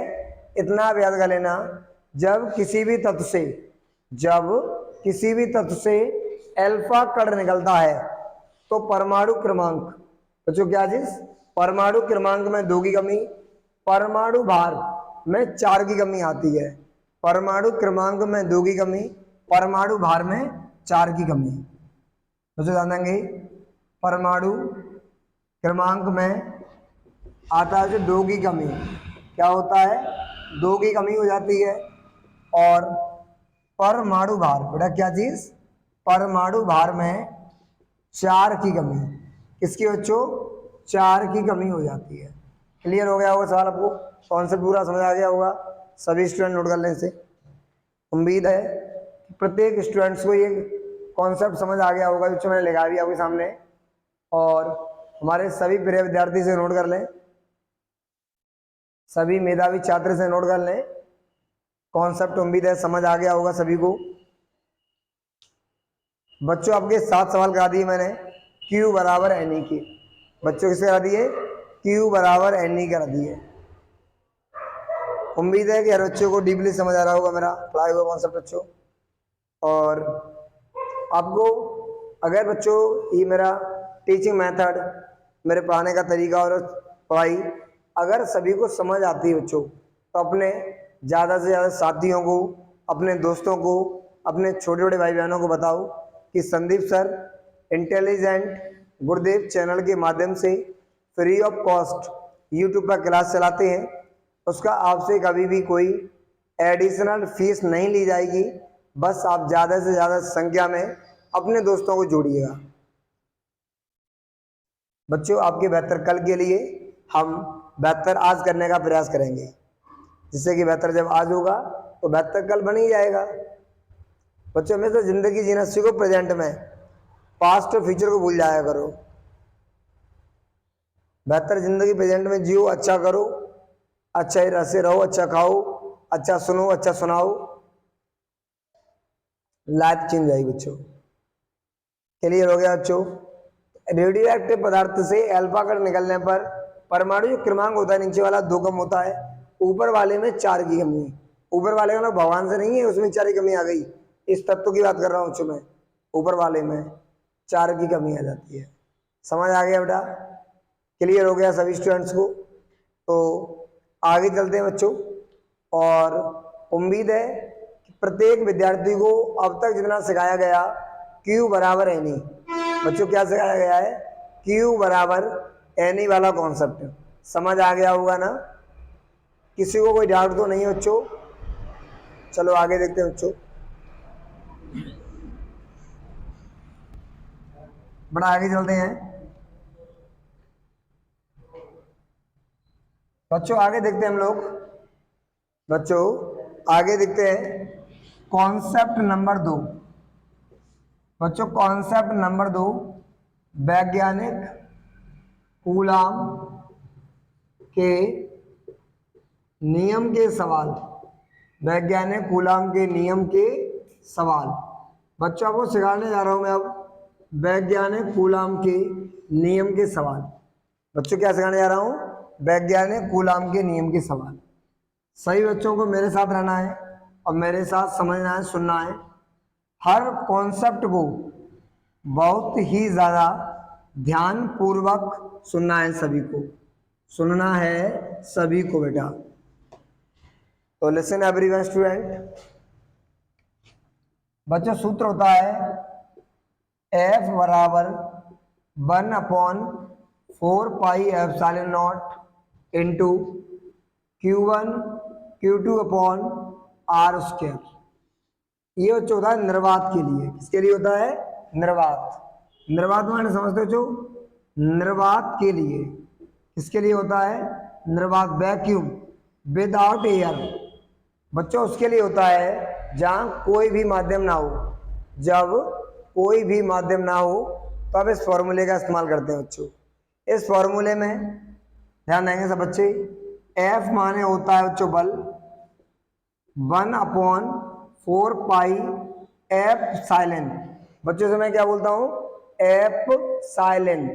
इतना याद कर लेना, जब किसी भी तत्व से एल्फा कण निकलता है तो परमाणु क्रमांक, बच्चों क्या चीज, परमाणु क्रमांक में 2 की कमी, परमाणु भार में 4 की कमी आती है। परमाणु क्रमांक में 2 की कमी, परमाणु भार में 4 की कमी। बच्चों ध्यान देंगे, परमाणु क्रमांक में आता है जो 2 की कमी, क्या होता है, 2 की कमी हो जाती है। और परमाणु भार, बेटा क्या चीज, परमाणु भार में 4 की कमी, किसकी बच्चों, 4 की कमी हो जाती है। क्लियर हो गया होगा सवाल, आपको कॉन्सेप्ट पूरा समझ आ गया होगा। सभी स्टूडेंट नोट कर लें इसे। उम्मीद है प्रत्येक स्टूडेंट्स को ये कॉन्सेप्ट समझ आ गया होगा जो मैंने लिखा भी आपके सामने। और हमारे सभी प्रिय विद्यार्थी से नोट कर लें, सभी मेधावी छात्र से नोट कर लें कॉन्सेप्ट। उम्मीद है समझ आ गया होगा सभी को। बच्चों आपके 7 सवाल करा दिए मैंने, Q बराबर NE की। बच्चों किसे करा दिए, Q बराबर NE करा दिए। उम्मीद है कि हर बच्चों को डीपली समझ आ रहा होगा मेरा पढ़ाया हुआ कॉन्सेप्ट बच्चों। और आपको अगर बच्चों ये मेरा टीचिंग मेथड, मेरे पढ़ाने का तरीका और पढ़ाई अगर सभी को समझ आती है बच्चों, तो अपने ज़्यादा से ज़्यादा साथियों को, अपने दोस्तों को, अपने छोटे छोटे भाई बहनों को बताओ कि संदीप सर इंटेलिजेंट गुरुदेव चैनल के माध्यम से फ्री ऑफ कॉस्ट यूट्यूब पर क्लास चलाते हैं। उसका आपसे कभी भी कोई एडिशनल फीस नहीं ली जाएगी। बस आप ज़्यादा से ज़्यादा संख्या में अपने दोस्तों को जोड़िएगा। बच्चों आपके बेहतर कल के लिए हम बेहतर आज करने का प्रयास करेंगे, जिससे कि बेहतर जब आज होगा तो बेहतर कल बन ही जाएगा। बच्चों हमेशा जिंदगी जीना सीखो प्रेजेंट में, पास्ट और फ्यूचर को भूल जाया करो। बेहतर जिंदगी प्रेजेंट में जियो, अच्छा करो, अच्छा ही रहसे रहो, अच्छा खाओ, अच्छा सुनो, अच्छा सुनाओ, लाइफ चेंज जाएगी बच्चों। क्लियर हो गया बच्चों। रेडियो एक्टिव पदार्थ से एल्फा कण निकलने पर परमाणु क्रमांक होता है नीचे वाला 2 कम होता है, ऊपर वाले में 4 की कमी। ऊपर वाले का भगवान से नहीं है, उसमें 4 की कमी आ गई। इस तत्व की बात कर रहा हूँ बच्चों मैं, ऊपर वाले में 4 की कमी आ जाती है। समझ आ गया बेटा, क्लियर हो गया सभी स्टूडेंट्स को। तो आगे चलते हैं बच्चों। और उम्मीद है कि प्रत्येक विद्यार्थी को अब तक जितना सिखाया गया Q बराबर NE, बच्चों क्या सिखाया गया है, Q बराबर NE वाला कॉन्सेप्ट समझ आ गया होगा ना। किसी को कोई डाउट तो नहीं है बच्चों। चलो आगे देखते हैं बच्चों, बड़ा आगे चलते हैं बच्चों। आगे देखते हैं हम लोग, बच्चों आगे देखते हैं कॉन्सेप्ट नंबर 2। बच्चों कॉन्सेप्ट नंबर 2, वैज्ञानिक कूलाम के नियम के सवाल। वैज्ञानिक कूलाम के नियम के सवाल बच्चों को सिखाने जा रहा हूं मैं अब। वैज्ञानिक कूलाम के नियम के सवाल, बच्चों क्या सिखाने जा रहा हूं, वैज्ञानिक कूलाम के नियम के सवाल। सही बच्चों को मेरे साथ रहना है और मेरे साथ समझना है, सुनना है। हर कॉन्सेप्ट को बहुत ही ज़्यादा ध्यान पूर्वक सुनना है, सभी को सुनना है, सभी को बेटा। तो लिसन एवरीवन स्टूडेंट। बच्चों सूत्र होता है F बराबर 1/4 pi epsilon not into Q1 Q2/R²। ये बच्चों होता है निर्वात के लिए। किसके लिए होता है? निर्वात। निर्वात माने समझते हो जो? निर्वात के लिए। किसके लिए होता है? निर्वात, वैक्यूम, विदाउट एयर। बच्चों उसके लिए होता है जहाँ कोई भी माध्यम ना हो। जब कोई भी माध्यम ना हो तब इस फॉर्मूले का इस्तेमाल करते हैं बच्चों। इस फॉर्मूले में ध्यान देंगे सब बच्चे। F माने होता है बच्चों बल, 1/4 पाई एप्सिलॉन। बच्चों से मैं क्या बोलता हूँ? एप्सिलॉन।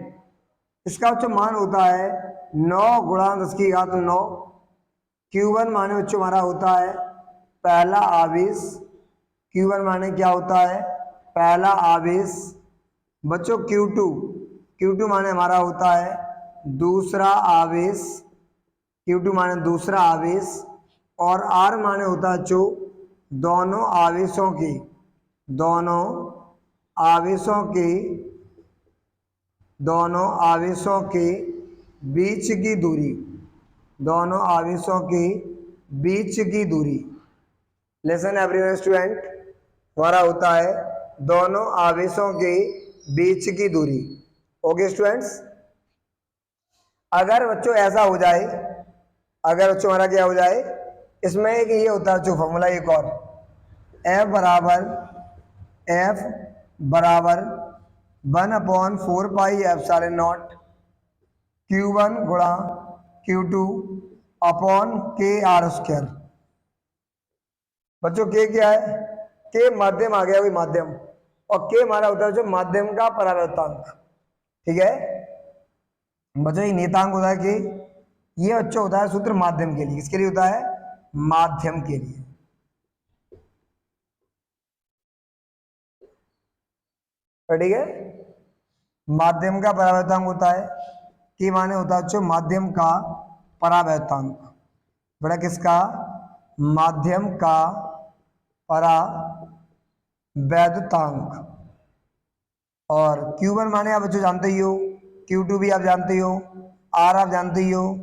इसका बच्चों मान होता है 9 गुणा 10⁹9। Q1 माने बच्चों हमारा होता है पहला आवेश। Q1 माने क्या होता है? पहला आवेश। बच्चों Q2 माने हमारा होता है दूसरा आवेश। Q2 माने दूसरा आवेश। और R माने होता है जो दोनों आवेशों की, दोनों आवेशों की, दोनों आवेशों के बीच की दूरी, दोनों आवेशों के बीच की दूरी। Lesson everyone student. हमारा होता है दोनों आवेशों के बीच की दूरी। Okay students. अगर बच्चों ऐसा हो जाए, अगर बच्चों हमारा क्या हो जाए, इसमें एक ये होता है जो फॉर्मूला एक और, F बराबर 1/4 पाई एप्सिलॉन नॉट Q1 गुणा Q2/KR²। बच्चों के क्या है? के माध्यम आ गया, कोई माध्यम, और के हमारा होता है जो माध्यम का परावर्तांक। ठीक है बच्चों, ये नियतांक होता है कि ये बच्चों होता है सूत्र माध्यम के लिए। किसके लिए होता है? माध्यम के लिए। ठीक है, माध्यम का परावर्तांक होता है कि माने होता है जो माध्यम का परावर्तांक। बड़ा किसका? माध्यम का परावैद्युतांक। और Q1 माने आप बच्चों जानते ही हो, Q2 भी आप जानते ही हो, R आप जानते ही हो,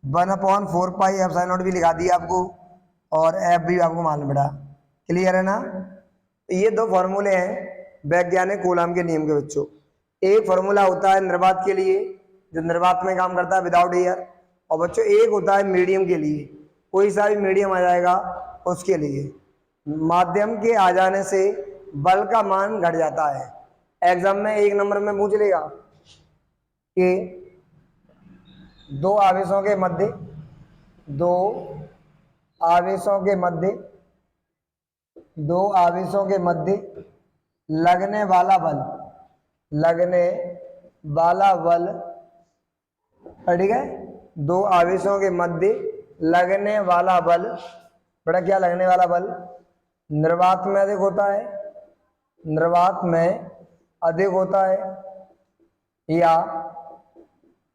1/4 पाई एप्सिलॉन नॉट भी लिखा दिया आपको, और F भी आपको मालूम पड़ा। क्लियर है ना? तो ये दो फॉर्मूले हैं वैज्ञानिक कूलॉम के नियम के बच्चों। एक फॉर्मूला होता है निर्वात के लिए, जो निर्वात में काम करता है विदाउट एयर। और बच्चों एक होता है मीडियम के लिए, कोई सा भी मीडियम आ जाएगा उसके लिए। माध्यम के आ जाने से बल का मान घट जाता है। एग्जाम में 1 नंबर में पूछ लेगा कि दो आवेशों के मध्य, दो आवेशों के मध्य, दो आवेशों के मध्य लगने वाला बल, लगने वाला बल, ठीक है, दो आवेशों के मध्य लगने वाला बल, बड़ा क्या लगने वाला बल, निर्वात में अधिक होता है, निर्वात में अधिक होता है, या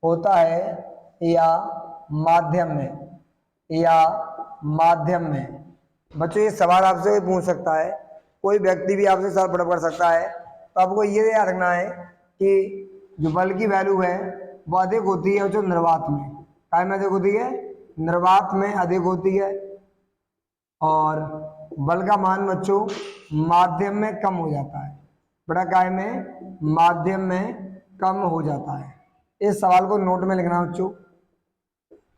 होता है, या माध्यम में, या माध्यम में। बच्चों ये सवाल आपसे कोई पूछ सकता है, कोई व्यक्ति भी आपसे सवाल पढ़ सकता है। तो आपको ये याद रखना है कि जो बल की वैल्यू है वो अधिक होती है जो निर्वात में। काय में अधिक होती है? निर्वात में अधिक होती है। और बल का मान बच्चों माध्यम में कम हो जाता है। बड़ा काय में? माध्यम में कम हो जाता है। इस सवाल को नोट में लिखना बच्चों।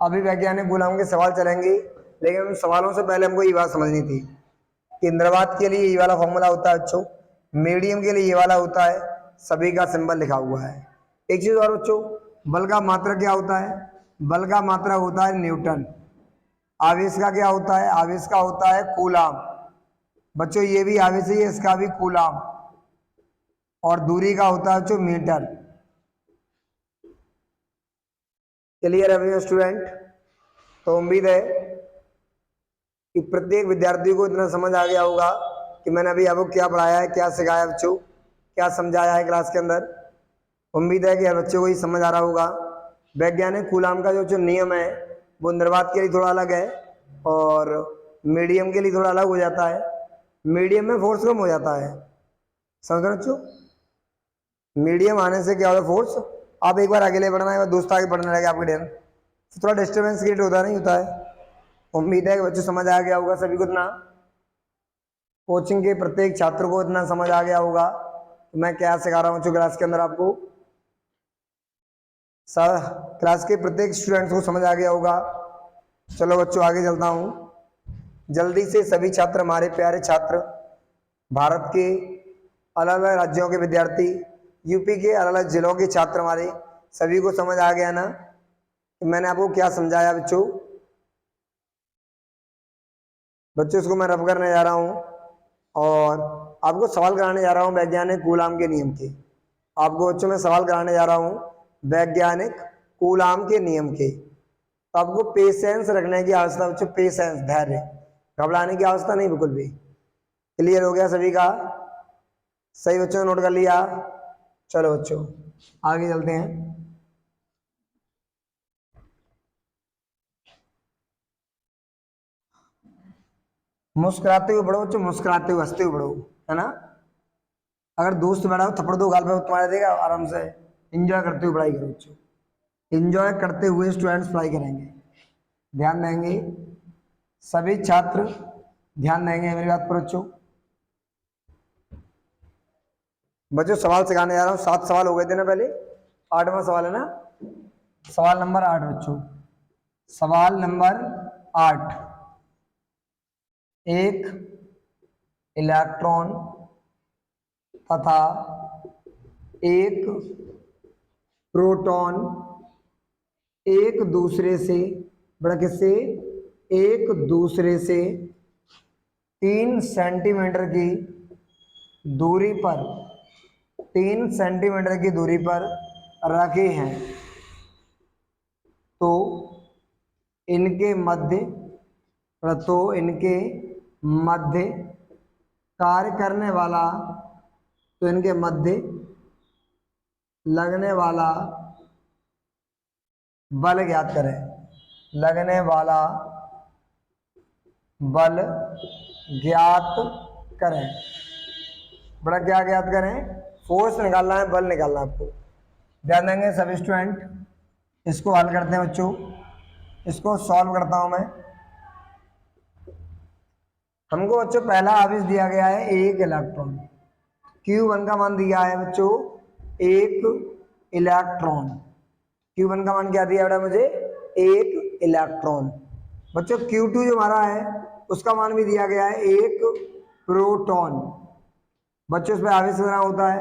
अभी वैज्ञानिक कूलॉम के सवाल चलेंगे, लेकिन उन सवालों से पहले हमको ये बात समझनी थी कि निर्वात के लिए ये वाला फॉर्मूला होता है बच्चों, मीडियम के लिए ये वाला होता है, सभी का सिंबल लिखा हुआ है। एक चीज और बच्चों, बल का मात्रा क्या होता है? बल का मात्रा होता है न्यूटन। आवेश का क्या होता है? आवेश का होता है कूलॉम। बच्चों ये भी आवेश ही है, इसका भी कूलॉम। और दूरी का होता है बच्चों मीटर। क्लियर है स्टूडेंट? तो उम्मीद है कि प्रत्येक विद्यार्थी को इतना समझ आ गया होगा कि मैंने अभी आपको क्या पढ़ाया है, क्या सिखाया बच्चों, क्या समझाया है क्लास के अंदर। उम्मीद है कि हर बच्चों को ये समझ आ रहा होगा। वैज्ञानिक कूलाम का जो नियम है वो निर्वात के लिए थोड़ा अलग है और मीडियम के लिए थोड़ा अलग हो जाता है। मीडियम में फोर्स कम हो जाता है, समझ रहे बच्चों। मीडियम आने से क्या होता है, फोर्स, आप एक बार अकेले पढ़ना है, एक बार दोस्त आगे पढ़ने लगे आपके डेर तो थोड़ा डिस्टर्बेंस क्रिएट होता नहीं होता है। उम्मीद है कि बच्चों समझ आ गया होगा सभी को, इतना कोचिंग के प्रत्येक छात्र को इतना समझ आ गया होगा तो मैं क्या सिखा रहा हूँ बच्चों क्लास के अंदर आपको। सर क्लास के प्रत्येक स्टूडेंट्स को समझ आ गया होगा। चलो बच्चों आगे चलता हूँ जल्दी से। सभी छात्र, हमारे प्यारे छात्र, भारत के अलग अलग राज्यों के विद्यार्थी, यूपी के अलग अलग जिलों के छात्र, हमारे सभी को समझ आ गया ना कि मैंने आपको क्या समझाया बच्चों। बच्चों इसको मैं रब करने जा रहा हूँ और आपको सवाल कराने जा रहा हूँ वैज्ञानिक कूलाम के नियम के। आपको बच्चों में सवाल कराने जा रहा हूँ वैज्ञानिक कूलाम के नियम के। तो आपको पेशेंस रखने की आवश्यकता बच्चों, पेशेंस, धैर्य, घबराने की आवश्यकता नहीं बिल्कुल भी। क्लियर हो गया सभी का? सही बच्चों ने नोट कर लिया? चलो बच्चों आगे चलते हैं। मुस्कुराते हुए पढ़ो बच्चों, मुस्कुराते हुए, हंसते हुए पढ़ो, है ना। अगर दोस्त बैठा हो थप्पड़ दो गाल पे तुम्हारे देगा, आराम से एंजॉय करते हुए पढ़ाई करो बच्चों। एंजॉय करते हुए स्टूडेंट्स पढ़ाई करेंगे, ध्यान देंगे सभी छात्र, ध्यान देंगे मेरी बात पर बच्चों। बच्चों सवाल सिखाने जा रहा हूँ, 7 सवाल हो गए थे ना पहले, 8वां सवाल है ना। सवाल नंबर 8 बच्चों, सवाल नंबर 8। एक इलेक्ट्रॉन तथा एक प्रोटॉन एक दूसरे से, बड़ा किससे, एक दूसरे से 3 सेंटीमीटर की दूरी पर, 3 सेंटीमीटर की दूरी पर रखे हैं, तो इनके मध्य कार्य करने वाला, तो इनके मध्य लगने वाला बल ज्ञात करें। लगने वाला बल ज्ञात करें। बड़ा क्या ज्ञात करें? फोर्स निकालना है, बल निकालना है आपको। ध्यान देंगे सब स्टूडेंट। इसको हल करते हैं बच्चों, इसको सॉल्व करता हूं मैं। हमको बच्चों पहला आवेश दिया गया है एक इलेक्ट्रॉन, Q1 का मान दिया है बच्चों एक इलेक्ट्रॉन। Q1 का मान क्या दिया बेटा मुझे? एक इलेक्ट्रॉन। बच्चों Q2 जो हमारा है उसका मान भी दिया गया है एक प्रोटॉन। बच्चों इसमें आवेश कितना होता है?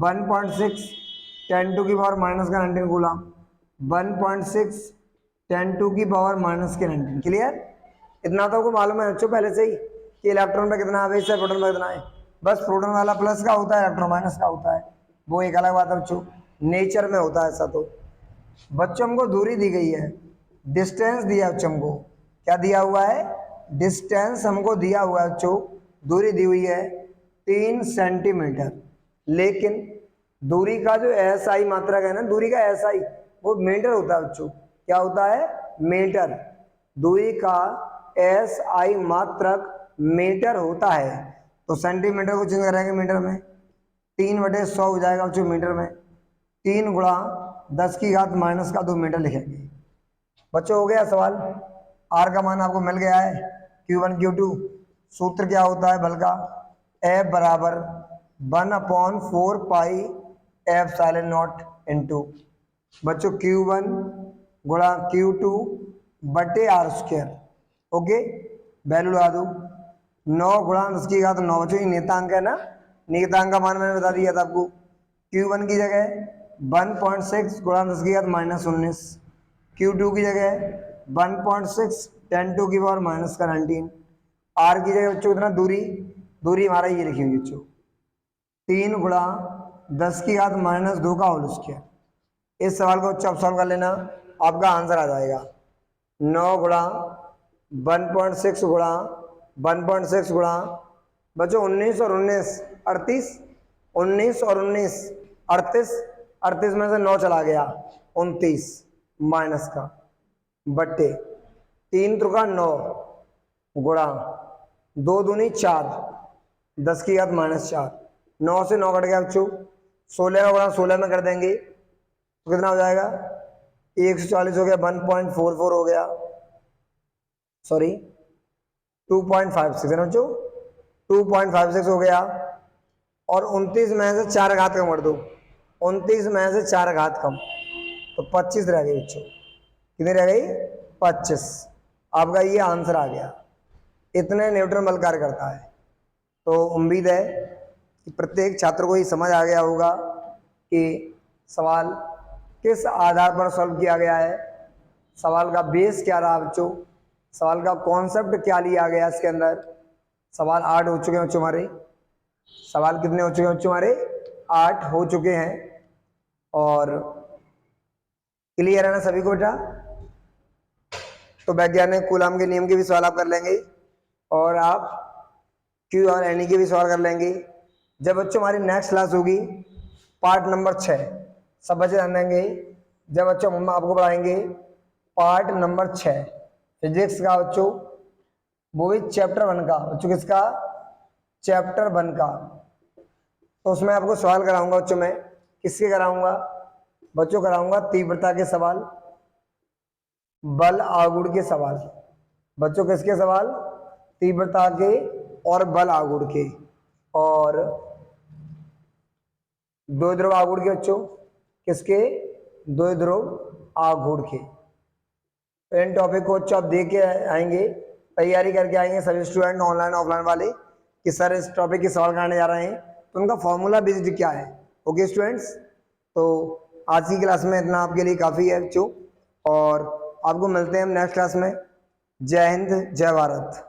1.6 10 टू की पावर माइनस का 19 कूलम, 1.6 10 टू की पावर माइनस के 19। क्लियर? इतना तो आपको मालूम है बच्चों पहले से ही कि इलेक्ट्रॉन में कितना आवेश है, प्रोटॉन में कितना है। बस प्रोटॉन वाला प्लस का होता है, इलेक्ट्रॉन माइनस का होता है, वो एक अलग बात है बच्चों, नेचर में होता है ऐसा। तो बच्चों हमको दूरी दी गई है, डिस्टेंस दिया बच्चों हमको, क्या दिया हुआ है? डिस्टेंस हमको दिया हुआ है बच्चों, दूरी दी हुई है 3 सेंटीमीटर। लेकिन दूरी का जो SI मात्रक है ना, दूरी का SI वो मीटर होता है बच्चों। क्या होता है? मीटर। दूरी का SI मात्रक मीटर होता है। तो सेंटीमीटर को चेंज करेंगे मीटर में, 3/100 हो जाएगा बच्चों मीटर में, 3 गुणा 10 की घात माइनस का 2 मीटर लिखेंगे। बच्चों हो गया सवाल। आर का मान आपको मिल गया है, Q1 Q2। सूत्र क्या होता है बल का? F बराबर 1/4 पाई एप्सिलॉन इंटू बच्चों Q1 गुणा Q2 बटे R²। ओके, वैल्यू लगा दो, 9 गुणा 10 की घात 9। बच्चों ये नियतांक है ना, नियतांक का मान मैंने बता दिया था आपको। Q1 की जगह 1.6 गुणा 10 की घात -19, Q2 की जगह 1.6 10 टू की पावर माइनस का 19। R की जगह बच्चों कितना? दूरी हमारा ये लिखी हुई बच्चों 3 गुणा 10 की घात -2 का होल स्क्वायर। इस सवाल को बच्चों आप सॉल्व कर लेना, आपका आंसर आ जाएगा 9 गुणा 1.6 गुणा 1.6 गुणा बच्चों 19 और 19 38, 19 और 19 38, 38 में से 9 चला गया 29 माइनस का बट्टे 3 त्रिका 9 गुणा 2 दूनी 4 10 की घात -4 9 से 9 कट गया बच्चों 16 का गुणा 16 में कर देंगे तो कितना हो जाएगा 140 हो गया 1.44 हो गया सॉरी 2.56 है ना बच्चों 2.56 हो गया और 29 में से 4 घात कम कर दो 29 में से 4 घात कम तो 25 रह गई बच्चों कितनी रह गई 25 आपका ये आंसर आ गया इतने न्यूटन बल कार्य करता है। तो उम्मीद है कि प्रत्येक छात्र को ये समझ आ गया होगा कि सवाल किस आधार पर सॉल्व किया गया है, सवाल का बेस क्या रहा बच्चों, सवाल का कॉन्सेप्ट क्या लिया गया इसके अंदर। सवाल 8 हो चुके हैं बच्चों हमारे, सवाल कितने हो चुके हैं बच्चों हमारे 8 हो चुके हैं और क्लियर है ना सभी को बेटा। तो वैज्ञानिक कूलाम के नियम के भी सवाल आप कर लेंगे और आप क्यू और एनी के भी सवाल कर लेंगे। जब बच्चों हमारी नेक्स्ट क्लास होगी पार्ट नंबर 6 सब बच्चे ध्यान देंगे, जब बच्चों हम आपको पढ़ाएंगे पार्ट नंबर 6 फिजिक्स का बच्चों, वो भी चैप्टर 1 का बच्चों, किसका चैप्टर 1 का। तो उसमें आपको सवाल कराऊंगा बच्चों, मैं किसके कराऊंगा बच्चों, कराऊंगा तीव्रता के सवाल, बल आघूर्ण के सवाल बच्चों, किसके सवाल तीव्रता के और बल आघूर्ण के और दो ध्रुव आघूर्ण के बच्चों, किसके दो ध्रुव आघूर्ण के। तो इन टॉपिक को बच्चों आप देख के आएंगे, तैयारी करके आएंगे सभी स्टूडेंट ऑनलाइन ऑफलाइन वाले कि सर इस टॉपिक के सवाल कराने जा रहे हैं तो उनका फॉर्मूला बेस्ड क्या है। ओके स्टूडेंट्स, तो आज की क्लास में इतना आपके लिए काफ़ी है बच्चों और आपको मिलते हैं हम नेक्स्ट क्लास में। जय हिंद जय भारत।